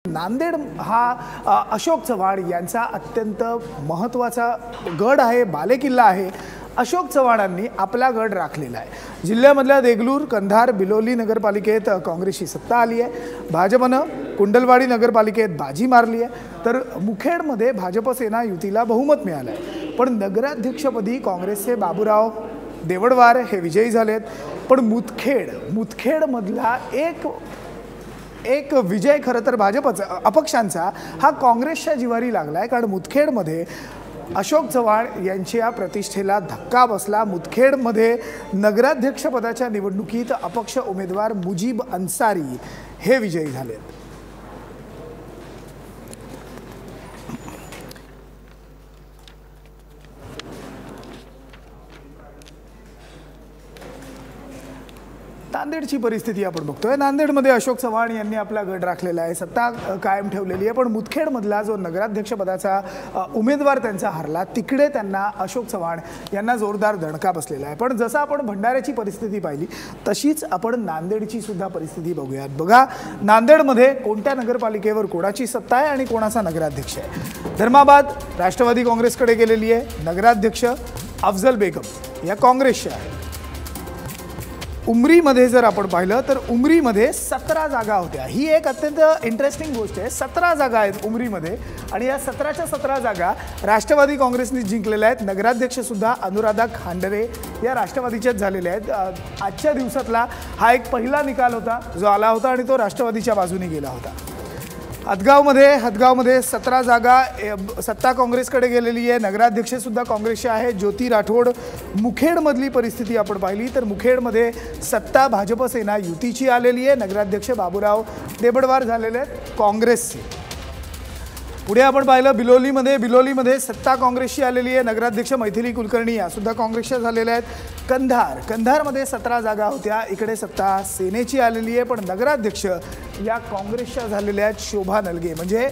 नांदेड हा अशोक चव्हाण यांचा अत्यंत महत्त्वाचा गड आहे, बालेकिल्ला आहे। अशोक चव्हाणांनी आपला गड राखलेला आहे। जिल्ह्यामधल्या देगलूर, कंधार, बिलोली नगरपालिकेत काँग्रेसची सत्ता आली आहे। भाजपनं कुंडलवाडी नगरपालिकेत बाजी मारली आहे, तर मुखेडमध्ये भाजप सेना युतीला बहुमत मिळालं आहे। पण नगराध्यक्षपदी काँग्रेसचे बाबूराव देवडवार हे विजयी झालेत। पण मुदखेडमधला एक विजय खरं तर भाजपचा अपक्षांचा हा काँग्रेसच्या जिवारी लागलाय, कारण मुदखेडमध्ये अशोक चव्हाण यांच्या प्रतिष्ठेला धक्का बसला। मुदखेडमध्ये नगराध्यक्षपदाच्या निवडणुकीत अपक्ष उमेदवार मुजीब अन्सारी हे विजयी झालेत। नांदेडची परिस्थिती आपण बघतोय। नांदेडमध्ये अशोक चव्हाण यांनी आपला गड राखलेला आहे, सत्ता कायम ठेवलेली आहे। पण मुदखेडमधला जो नगराध्यक्षपदाचा उमेदवार त्यांचा हरला, तिकडे त्यांना अशोक चव्हाण यांना जोरदार दणका बसलेला आहे। पण जसं आपण भंडाऱ्याची परिस्थिती पाहिली, तशीच आपण नांदेडची सुद्धा परिस्थिती बघूयात। बघा, नांदेडमध्ये कोणत्या नगरपालिकेवर कोणाची सत्ता आहे आणि कोणाचा नगराध्यक्ष आहे। धर्माबाद राष्ट्रवादी काँग्रेसकडे गेलेली आहे, नगराध्यक्ष अफजल बेगम या काँग्रेसच्या आहे। उमरीमध्ये जर आपण पाहिलं तर उमरीमध्ये 17 जागा होत्या। ही एक अत्यंत इंटरेस्टिंग गोष्ट आहे। 17 जागा आहेत उमरीमध्ये आणि या 17च्या 17 जागा राष्ट्रवादी काँग्रेसने जिंकलेल्या आहेत। नगराध्यक्ष सुद्धा अनुराधा खांडरे या राष्ट्रवादीच्याच झालेल्या आहेत। आजच्या दिवसातला हा एक पहिला निकाल होता जो आला होता आणि तो राष्ट्रवादीच्या बाजूने गेला होता। हदगावमध्ये 17 जागा सत्ता काँग्रेसकडे गेलेली आहे, नगराध्यक्ष सुद्धा काँग्रेसचे आहे ज्योती राठोड। मुखेडमधली परिस्थिती आपण पाहिली तर मुखेडमध्ये सत्ता भाजप सेना युतीची आलेली आहे, नगराध्यक्ष बाबूराव देवडवार झालेले आहेत काँग्रेसचे। पुढे आपण पाहिलं बिलोलीमध्ये सत्ता काँग्रेसची आलेली आहे, नगराध्यक्ष मैथिली कुलकर्णी या सुद्धा काँग्रेसच्या झालेल्या आहेत। कंधारमध्ये 17 जागा होत्या, इकडे सत्ता सेनेची आलेली आहे, पण नगराध्यक्ष या काँग्रेसच्या झालेल्या आहेत शोभा नलगे। म्हणजे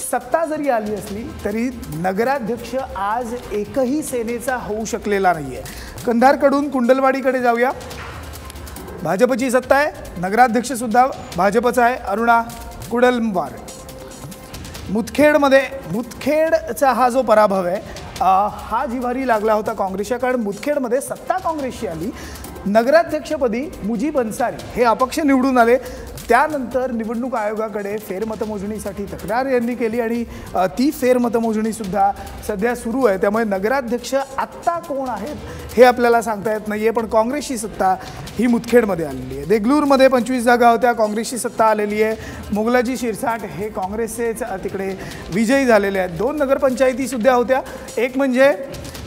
सत्ता जरी आली असली तरी नगराध्यक्ष आज एकही सेनेचा होऊ शकलेला नाहीये। कंधारकडून कुंडलवाडीकडे जाऊया। भाजपची सत्ता आहे, नगराध्यक्ष सुद्धा भाजपचा आहे, अरुणा कुडलवार। मुदखेडचा हा जो पराभव आहे हा जिव्हारी लागला होता काँग्रेसच्या, कारण मुदखेडमध्ये सत्ता काँग्रेसची आली, नगराध्यक्षपदी मुजीब अन्सारी हे अपक्ष निवडून आले। त्यानंतर निवडणूक आयोगाकडे फेरमतमोजणीसाठी तक्रार यांनी केली आणि ती फेरमतमोजणी सुद्धा सध्या सुरू आहे। त्यामुळे नगराध्यक्ष आत्ता कोण आहेत हे आपल्याला सांगता येत नाहीये, पण काँग्रेसची सत्ता ही मुदखेडमध्ये आलेली आहे। देगलूरमध्ये 25 जागा होत्या, काँग्रेसची सत्ता आलेली आहे। मोगलाजी शिरसाट हे काँग्रेसचेच तिकडे विजयी झालेले आहेत। 2 नगरपंचायती सुद्धा होत्या, एक म्हणजे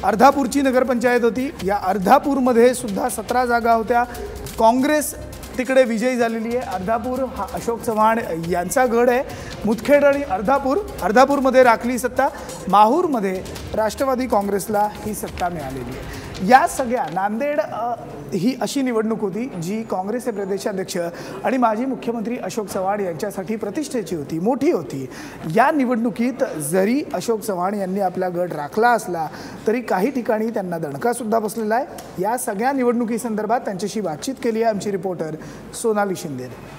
अर्धापूरची नगरपंचायत होती, या अर्धापूरमध्ये सुद्धा 17 जागा होत्या, काँग्रेस तिकडे विजयी झालेली आहे। अर्धापूर हा अशोक चव्हाण यांचा गड आहे। मुदखेड आणि अर्धापूरमध्ये राखली सत्ता, माहूरमध्ये राष्ट्रवादी काँग्रेसला ही सत्ता मिळालेली आहे। या सगळ्या नांदेड ही अशी निवडणूक होती जी काँग्रेसचे प्रदेशाध्यक्ष आणि माजी मुख्यमंत्री अशोक चव्हाण यांच्यासाठी प्रतिष्ठेची होती, मोठी होती। या निवडणुकीत जरी अशोक चव्हाण यांनी आपला गड राखला असला तरी काही ठिकाणी त्यांना दणका सुद्धा बसलेला आहे। या सगळ्या निवडणुकीसंदर्भात त्यांच्याशी बातचीत केली आहे आमची रिपोर्टर सोनाली शिंदे।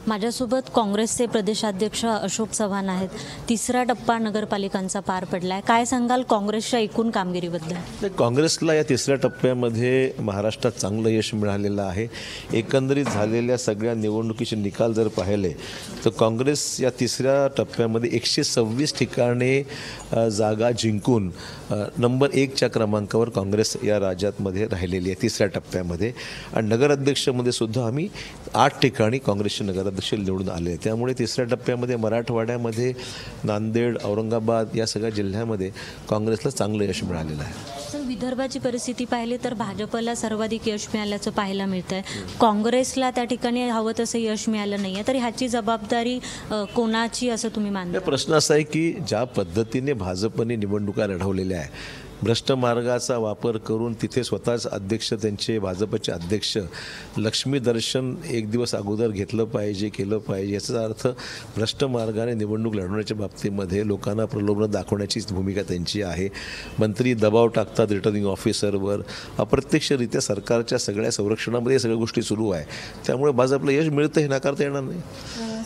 माझ्यासोबत काँग्रेसचे प्रदेशाध्यक्ष अशोक चव्हाण आहेत। तिसरा टप्पा नगरपालिकांचा पार पडलाय, काय सांगाल काँग्रेसच्या एकूण कामगिरीबद्दल? काँग्रेसला या तिसऱ्या टप्प्यामध्ये महाराष्ट्रात चांगलं यश मिळालेलं आहे। एकंदरीत झालेल्या सगळ्या निवडणुकीचे निकाल जर पाहिले तर काँग्रेस या तिसऱ्या टप्प्यामध्ये 126 ठिकाणी जागा जिंकून नंबर 1च्या क्रमांकावर काँग्रेस या राज्यामध्ये राहिलेली आहे तिसऱ्या टप्प्यामध्ये। आणि नगराध्यक्षमध्ये सुद्धा आम्ही 8 ठिकाणी काँग्रेसचे नगराध्यक्ष निवडून आले। त्यामुळे तिसऱ्या टप्प्यामध्ये मराठवाड्यामध्ये नांदेड, औरंगाबाद या सगळ्या जिल्ह्यामध्ये काँग्रेसला चांगलं यश मिळालेलं आहे। विदर्भाची परिस्थिती पाहिली तर भाजपला सर्वाधिक यश मिळाल्याचं पाहायला मिळतंय, काँग्रेसला त्या ठिकाणी हवं तसं यश मिळालं नाहीये, तर ह्याची जबाबदारी कोणाची असं तुम्ही मानता? प्रश्न असा आहे की ज्या पद्धतीने भाजपने निवडणुका लढवलेल्या आहे भ्रष्ट मार्गाचा वापर करून तिथे स्वतःच अध्यक्ष, त्यांचे भाजपचे अध्यक्ष लक्ष्मी दर्शन एक दिवस अगोदर घेतलं पाहिजे, केलं पाहिजे. याचा अर्थ भ्रष्ट मार्गाने निवडणूक लढवण्याच्या बाबतीमध्ये लोकांना प्रलोभन दाखवण्याचीच भूमिका त्यांची आहे. मंत्री दबाव टाकतात रिटर्निंग ऑफिसरवर. अप्रत्यक्षरित्या सरकारच्या सगळ्या संरक्षणामध्ये सगळ्या गोष्टी सुरू आहे. त्यामुळे भाजपला यश मिळतं हे नाकारता येणार नाही.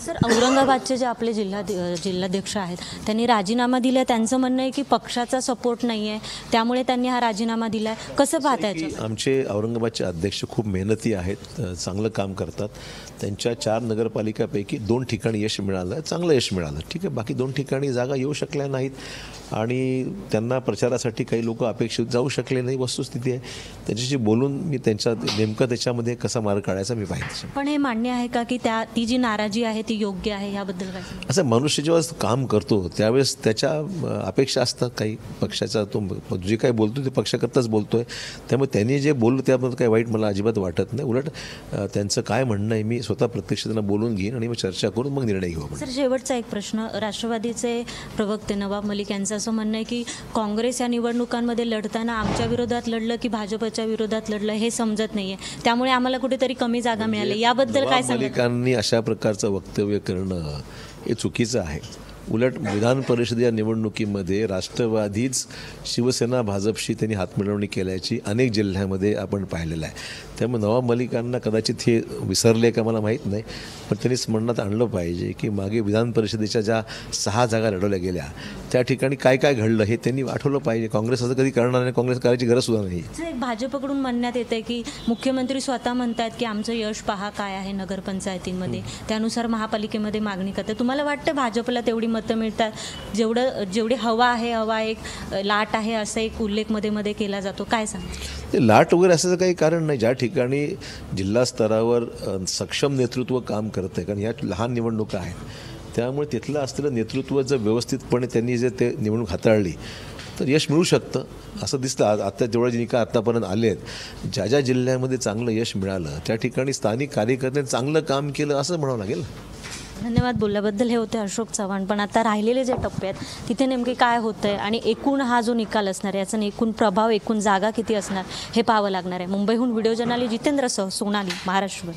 सर, औरंगाबादचे जे आपले जिल्हाध्यक्ष आहेत त्यांनी राजीनामा दिला. त्यांचं म्हणणं आहे की पक्षाचा सपोर्ट नाही आहे, त्यामुळे त्यांनी हा राजीनामा दिला आहे. कसं पाहता याचं? आमचे औरंगाबादचे अध्यक्ष खूप मेहनती आहेत, चांगलं काम करतात. त्यांच्या 4 नगरपालिकापैकी 2 ठिकाणी यश मिळालं, चांगलं यश मिळालं. ठीक आहे, बाकी 2 ठिकाणी जागा येऊ शकल्या नाहीत आणि त्यांना प्रचारासाठी काही लोक अपेक्षित जाऊ शकले नाही. वस्तुस्थिती आहे. त्यांच्याशी बोलून मी नेमकं त्याच्यामध्ये कसा मार्ग काढायचा मी पाहिजे. पण हे मान्य आहे का की ती जी नाराजी आहे ती योग्य आहे? याबद्दल काय? असं मनुष्य जेव्हा काम करतो त्यावेळेस त्याच्या अपेक्षा असतात काही पक्षाचा. तो जे काही बोलतो ते पक्षाकरताच बोलतोय, त्यामुळे त्यांनी जे बोललं त्याबद्दल काही वाईट मला अजिबात वाटत नाही. उलट त्यांचं काय म्हणणं आहे मी स्वतः प्रत्यक्ष त्यांना बोलून घेईन आणि मग चर्चा करून मग निर्णय घेऊ. सर, शेवटचा एक प्रश्न. राष्ट्रवादीचे प्रवक्ते नवाब मलिक यांचं असं म्हणणं आहे की काँग्रेस या निवडणुकांमध्ये लढताना आमच्या विरोधात लढलं की भाजपच्या विरोधात लढलं हे समजत नाहीये, त्यामुळे आम्हाला कुठेतरी कमी जागा मिळाली. याबद्दल काय सांगाल? मलिकांनी अशा प्रकारचं वक्तव्य करणं हे चुकीचं आहे. उलट विधान परिषद या निवडणुकीमध्ये राष्ट्रवादीच शिवसेना भाजपशी त्यांनी हातमिळवणी केल्याची अनेक जिल्ह्यामध्ये आपण पाहिलेलं आहे. त्यामुळे नवाब मलिकांना कदाचित हे विसरले का मला माहीत नाही, पण त्यांनी स्मरणात आणलं पाहिजे की मागे विधान परिषदेच्या ज्या 6 जागा लढवल्या गेल्या त्या ठिकाणी काय काय घडलं हे त्यांनी आठवलं पाहिजे. काँग्रेस असं कधी करणार नाही, काँग्रेस करायची गरज सुद्धा नाही. भाजपकडून म्हणण्यात येतं की मुख्यमंत्री स्वतः म्हणतात की आमचं यश पहा काय आहे नगरपंचायतींमध्ये, त्यानुसार महापालिकेमध्ये मागणी करतात. तुम्हाला वाटतं भाजपला तेवढी मतं मिळतात? जेवढी हवा एक लाट आहे असं एक उल्लेख मध्ये केला जातो, काय सांग? ते लाट वगैरे असं काही कारण नाही. ज्या ठिकाणी जिल्हा स्तरावर सक्षम नेतृत्व काम करतं आहे, कारण ह्या लहान निवडणुका आहेत, त्यामुळे तिथलं असलेलं नेतृत्व जर व्यवस्थितपणे त्यांनी जर ते निवडणूक हाताळली तर यश मिळू शकतं असं दिसतं. आता जेवढे जे निकाल आत्तापर्यंत आले आहेत, ज्या ज्या जिल्ह्यामध्ये चांगलं यश मिळालं त्या ठिकाणी स्थानिक कार्यकर्त्यांनी चांगलं काम केलं असं म्हणावं लागेल. धन्यवाद बोलल्याबद्दल. हे होते अशोक चव्हाण. पण आता राहिलेले जे टप्पे आहेत तिथे नेमके काय होतं आहे आणि एकूण हा जो निकाल असणार आहे याचा एकूण प्रभाव, एकूण जागा किती असणार हे पाहावं लागणार आहे. मुंबईहून व्हिडिओ जर्नलिस्ट जितेंद्रसह सोनाली, महाराष्ट्र.